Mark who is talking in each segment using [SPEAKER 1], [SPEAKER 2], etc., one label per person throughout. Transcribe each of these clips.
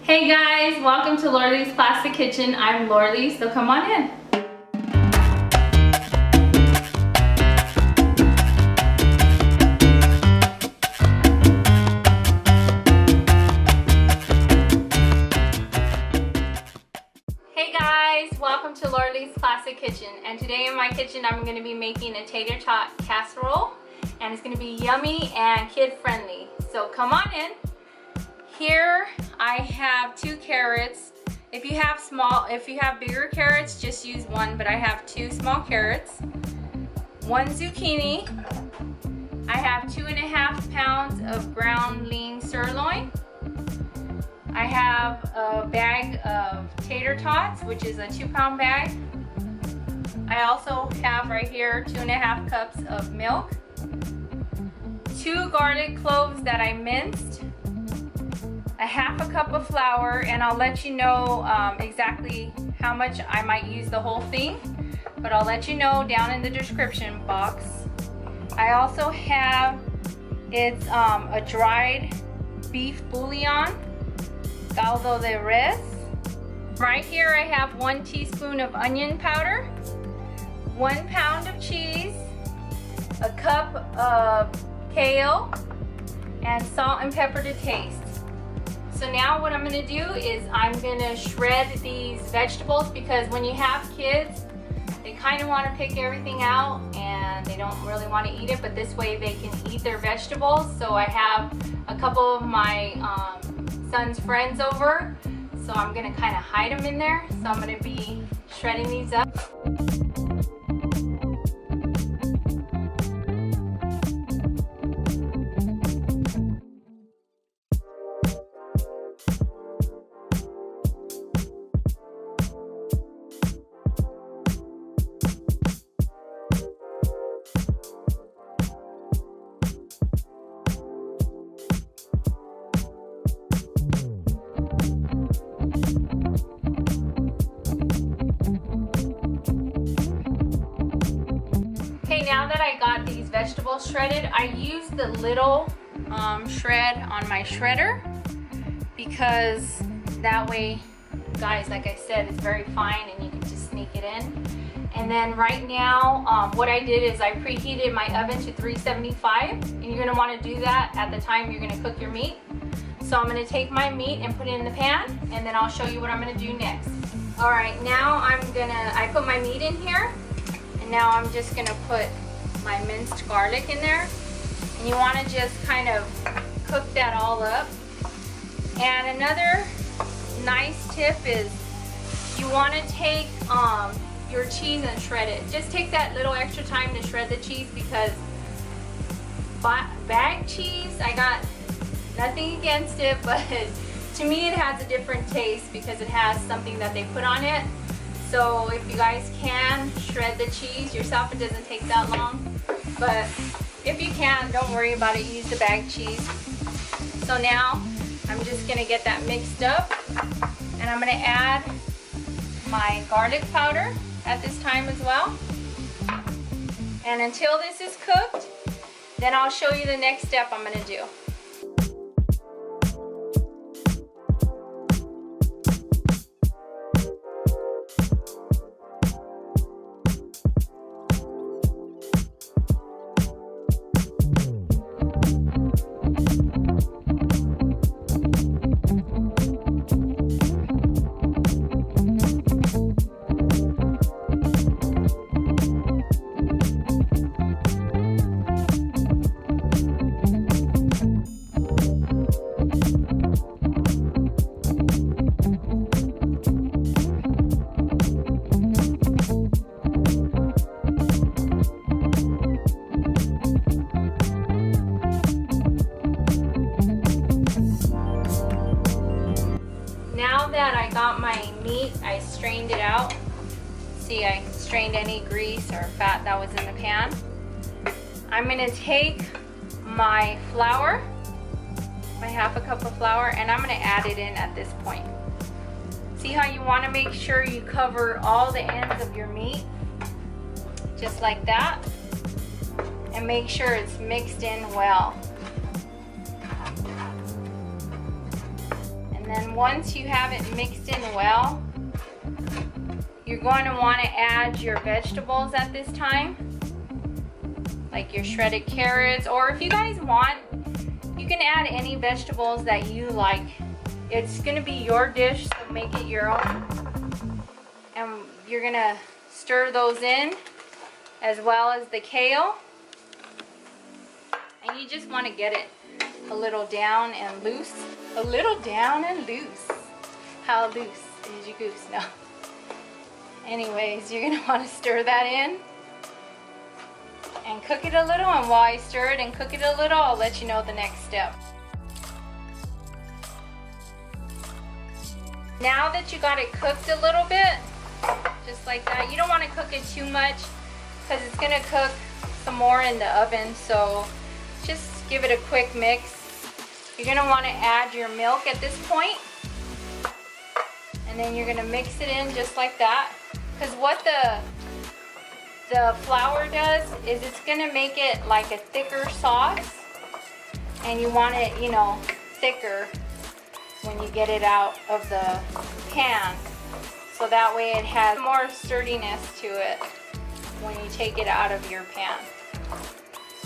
[SPEAKER 1] Hey guys, welcome to Lorelai's Plastic Kitchen. I'm Lorelai, so come on in. Hey guys, welcome to Lorelai's Plastic Kitchen. And today in my kitchen I'm going to be making a tater tot casserole. And it's going to be yummy and kid friendly. So come on in. Here I have 2 carrots. If you have bigger carrots, just use one, but I have 2 small carrots. 1 zucchini. I have 2.5 pounds of ground lean sirloin. I have a bag of tater tots, which is a 2-pound bag. I also have right here 2.5 cups of milk. 2 garlic cloves that I minced. A 1/2 cup of flour, and I'll let you know exactly how much. I might use the whole thing, but I'll let you know down in the description box. I also have a dried beef bouillon, caldo de res. Right here I have 1 teaspoon of onion powder, 1 pound of cheese, a cup of kale, and salt and pepper to taste. So now what I'm going to do is I'm going to shred these vegetables, because when you have kids, they kind of want to pick everything out and they don't really want to eat it, but this way they can eat their vegetables. So I have a couple of my son's friends over, so I'm going to kind of hide them in there. So I'm going to be shredding these up. Now that I got these vegetables shredded, I use the little shred on my shredder, because that way, guys, like I said, it's very fine and you can just sneak it in. And then right now, what I did is I preheated my oven to 375, and you're going to want to do that at the time you're going to cook your meat. So I'm going to take my meat and put it in the pan, and then I'll show you what I'm going to do next. Alright, now I put my meat in here, and now I'm just going to put my minced garlic in there, and you want to just kind of cook that all up. And another nice tip is you want to take your cheese and shred it. Just take that little extra time to shred the cheese, because bag cheese, I got nothing against it, but to me it has a different taste because it has something that they put on it. So if you guys can shred the cheese yourself, it doesn't take that long. But if you can, don't worry about it, use the bag cheese. So now I'm just going to get that mixed up, and I'm going to add my garlic powder at this time as well. And until this is cooked, then I'll show you the next step I'm going to do. I got my meat, I strained it out. See, I strained any grease or fat that was in the pan. I'm going to take my flour, my 1/2 cup of flour, and I'm going to add it in at this point. See how you want to make sure you cover all the ends of your meat, just like that, and make sure it's mixed in well. And And then once you have it mixed in well, you're going to want to add your vegetables at this time, like your shredded carrots, or if you guys want, you can add any vegetables that you like. It's going to be your dish, so make it your own. And you're going to stir those in, as well as the kale. And you just want to get it a little down and loose. A little down and loose. How loose is your goose? No. Anyways, you're going to want to stir that in and cook it a little. And while I stir it and cook it a little, I'll let you know the next step. Now that you got it cooked a little bit, just like that, you don't want to cook it too much because it's going to cook some more in the oven. So just give it a quick mix. You're going to want to add your milk at this point. And then you're going to mix it in just like that. Because what the flour does is it's going to make it like a thicker sauce. And you want it, you know, thicker when you get it out of the pan. So that way it has more sturdiness to it when you take it out of your pan.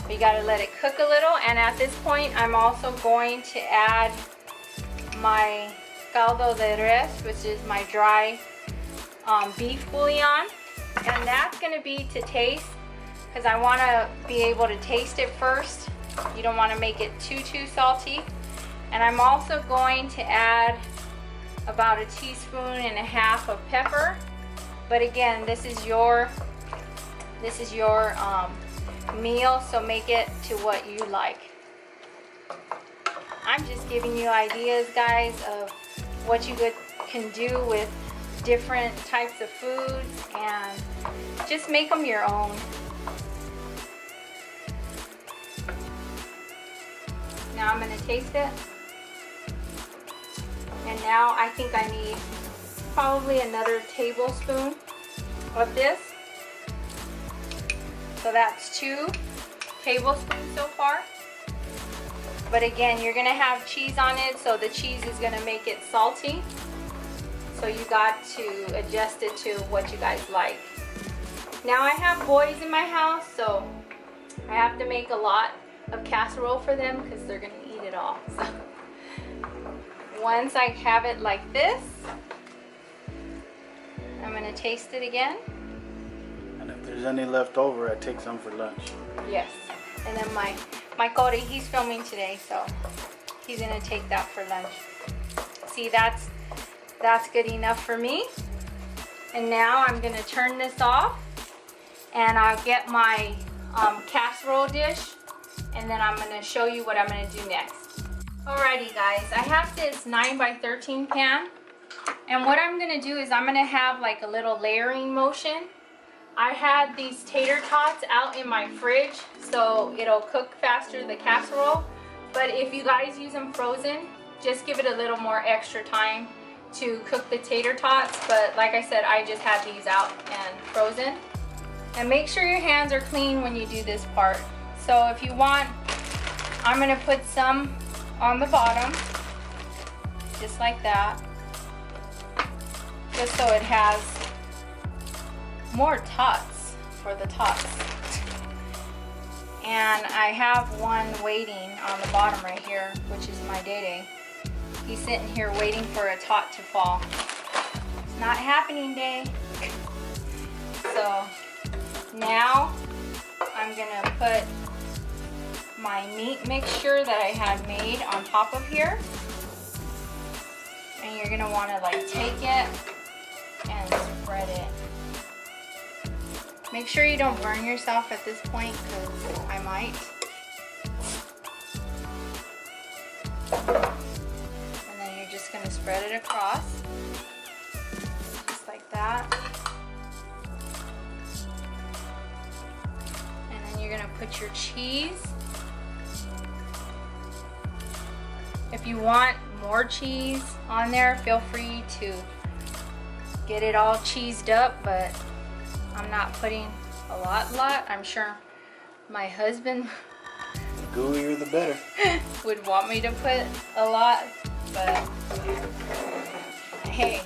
[SPEAKER 1] But you got to let it cook a little. And at this point, I'm also going to add my caldo de res, which is my dry beef bouillon. And that's going to be to taste, because I want to be able to taste it first. You don't want to make it too salty. And I'm also going to add about 1.5 teaspoons of pepper. But again, this is your meal, so make it to what you like. I'm just giving you ideas, guys, of what you can do with different types of foods, and just make them your own. Now I'm going to taste it. And now I think I need probably another tablespoon of this. So that's 2 tablespoons so far. But again, you're going to have cheese on it, so the cheese is going to make it salty. So you got to adjust it to what you guys like. Now I have boys in my house, so I have to make a lot of casserole for them because they're going to eat it all. So once I have it like this, I'm going to taste it again.
[SPEAKER 2] And if there's any left over, I take some for lunch.
[SPEAKER 1] Yes. And then my Cody, he's filming today, so he's going to take that for lunch. See, that's good enough for me. And now I'm going to turn this off, and I'll get my casserole dish, and then I'm going to show you what I'm going to do next. Alrighty guys, I have this 9x13 pan, and what I'm going to do is I'm going to have like a little layering motion. I had these tater tots out in my fridge, so it'll cook faster, the casserole. But if you guys use them frozen, just give it a little more extra time to cook the tater tots. But like I said, I just had these out and frozen. And make sure your hands are clean when you do this part. So if you want, I'm going to put some on the bottom, just like that, just so it has more tots for the tots. And I have one waiting on the bottom right here, which is my Day. He's sitting here waiting for a tot to fall. It's not happening, Day. So now I'm gonna put my meat mixture that I had made on top of here. And you're gonna wanna like take it and spread it. Make sure you don't burn yourself at this point, because I might. And then you're just gonna spread it across, just like that. And then you're gonna put your cheese. If you want more cheese on there, feel free to get it all cheesed up, but I'm not putting a lot. I'm sure my husband
[SPEAKER 2] The gooier the better.
[SPEAKER 1] would want me to put a lot. but hey,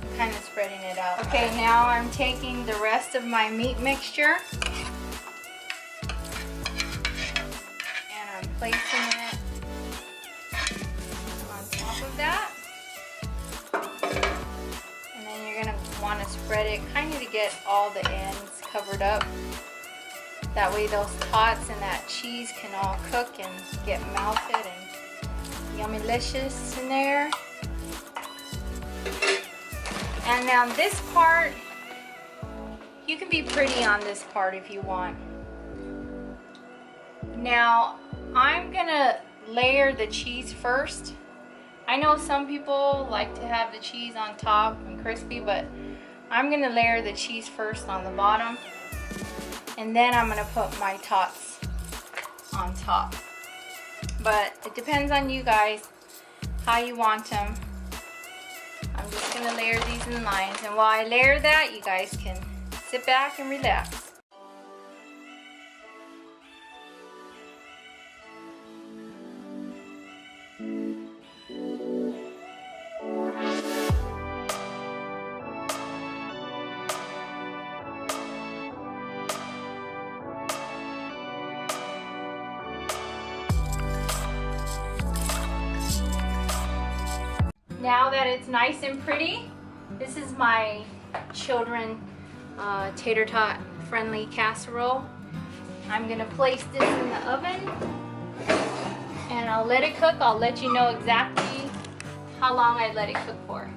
[SPEAKER 1] I'm kind of spreading it out. Okay, now I'm taking the rest of my meat mixture and I'm placing it on top of that. And then you're gonna want to spread it kind of to get all the ends covered up. That way those tots and that cheese can all cook and get melted and yummy-licious in there. And now this part, you can be pretty on this part if you want. Now I'm gonna layer the cheese first. I know some people like to have the cheese on top and crispy, but I'm gonna layer the cheese first on the bottom, and then I'm gonna put my tots on top. But it depends on you guys how you want them. I'm just gonna layer these in lines, and while I layer that, you guys can sit back and relax. Now that it's nice and pretty, this is my children tater tot friendly casserole. I'm gonna place this in the oven and I'll let it cook. I'll let you know exactly how long I let it cook for.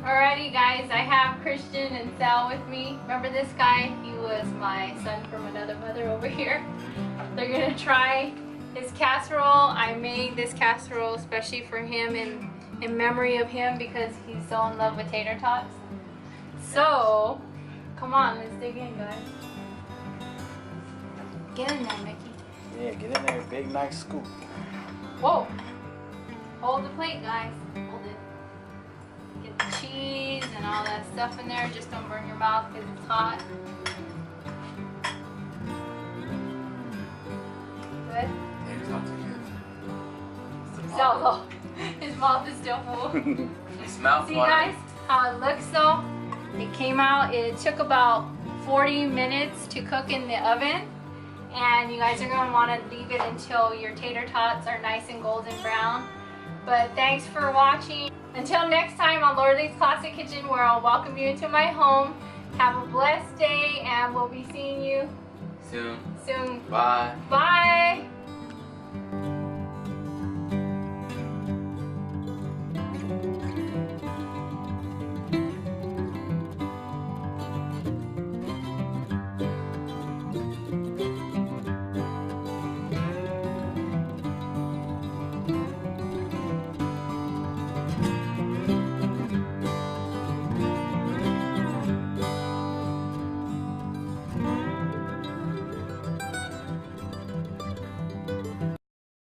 [SPEAKER 1] Alrighty guys, I have Christian and Sal with me. Remember this guy? He was my son from another mother over here. They're gonna try his casserole. I made this casserole especially for him and in memory of him because he's so in love with tater tots. So, come on, let's dig in, guys. Get in there, Mickey.
[SPEAKER 2] Yeah, get in there, big nice scoop.
[SPEAKER 1] Whoa. Hold the plate, guys. Hold it. Get the cheese and all that stuff in there. Just don't burn your mouth because it's hot. Good? So, his mouth is still full. See guys, how it looks though? It came out, it took about 40 minutes to cook in the oven. And you guys are going to want to leave it until your tater tots are nice and golden brown. But thanks for watching. Until next time on Lorelai's Classic Kitchen, where I'll welcome you into my home. Have a blessed day and we'll be seeing you soon.
[SPEAKER 3] Bye.
[SPEAKER 1] Bye.